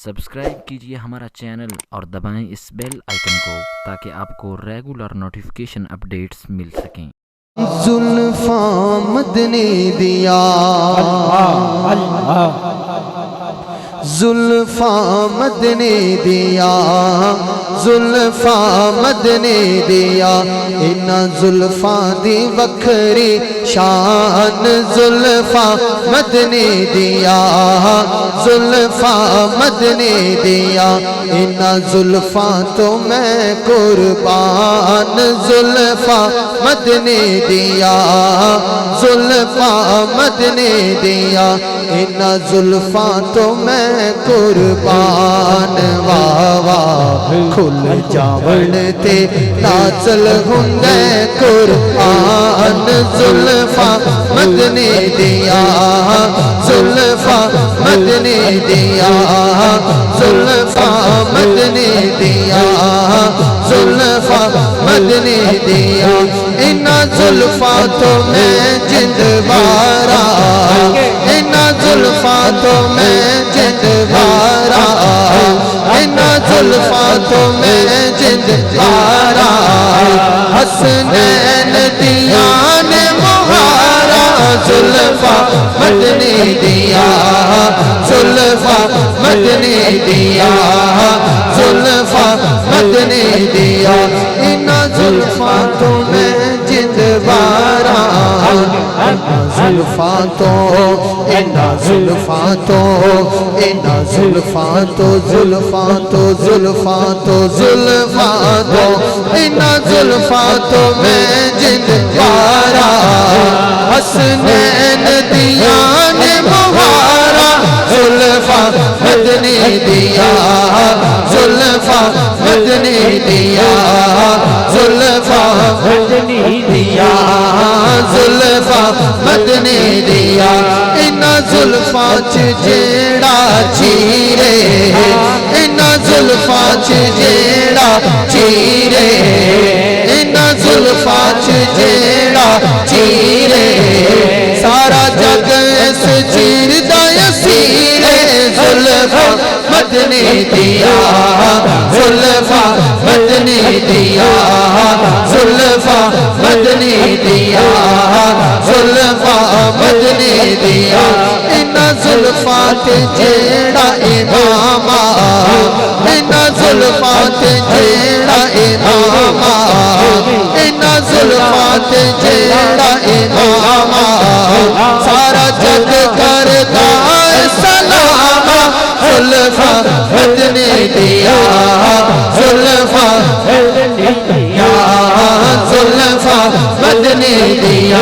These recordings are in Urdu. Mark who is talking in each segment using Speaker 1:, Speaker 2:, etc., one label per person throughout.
Speaker 1: سبسکرائب کیجئے ہمارا چینل اور دبائیں اس بیل آئیکن کو تاکہ آپ کو ریگولر نوٹیفیکیشن اپڈیٹس مل سکیں۔
Speaker 2: زلفاں مد نے دیا زلفاں مد نے دیا زلفاں مد نے دیا انہاں زلفاں دی وکھری شان زلفاں مد نے دیا زلفاں مد نے دیا انہاں زلفاں تو میں قربان زلفاں مد نے دیا زلفاں مد نے دیا انہاں زلفاں تو میں قربان واہ واہ کھل جاون تے نازل ہندے قرآن زلفاں مد نے دیا زلفاں مد نے دیا زلفاں مد نے دیا زلفاں مد نے دیا انہاں زلفاں تو میں جندوارا انہاں زلفاں تو میں جندوارا انہاں زلفاں تو میں جندوارا حسنین دیان مہارا زلفاں مد نے دیا زلفاں مد نے دیا زلفاں مد نے دیا انہاں زلفاں تو میں جندوارا زلفاں تو انہاں زلفاں تو انہاں زلفاں تو زلفاں تو زلفاں تو زلفاں تو انہاں زلفاں تو میں جندوارا حسنین دیان مہارا زلفاں مد نے دیا زلفاں مد نے دیا زلفاں مد نے دیا زلفاں مد نے دیا انہاں زلفاں جیڑا چیرے انہاں زلفاں جیڑا چیرے انہاں زلفاں جیڑا چیرے سارا جگ اس چیر دا یسیرے زلفاں مد نے دیا زلفاں مد نے دیا زلفاں مد نے دیا زلفاں مد نے دیا انہاں زلفاں تے جیڑا امام انہاں زلفاں تے جیڑا امام انہاں زلفاں تے جیڑا امام سارا جگ کردا سلام زلفاں مد نے دیا زلفاں مد نے دیا زلفاں مد نے دیا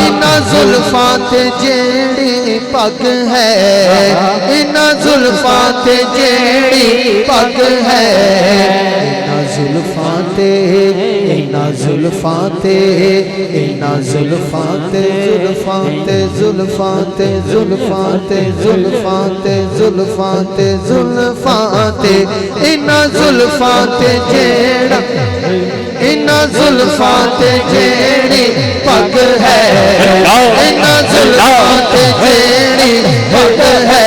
Speaker 2: انہاں زلفاں تے جیڑی پگ ہے انہاں زلفاں تے جیڑی پگ ہے انہاں زلفاں تے انہاں زلفاں تے انہاں زلفاں تے زلفاں تے زلفاں تے زلفاں تے زلفاں تے زلفاں تے انہاں زلفاں تے جیڑا انہاں زلفاں تے جیڑی پگ ہے انہاں زلفاں تے جیڑی پگ ہے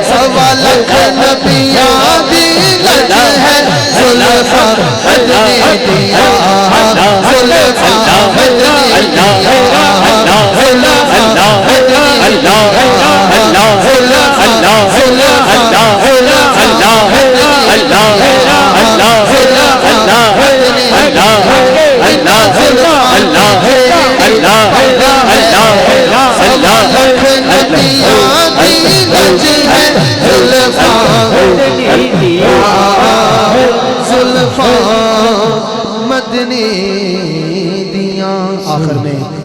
Speaker 2: سوا لکھ نبیاں دی لج ہے زلفاں مد نے دیا زلفاں مد نے دیا زلفاں مد نے دیا زلفاں مد نے دیا آخر میں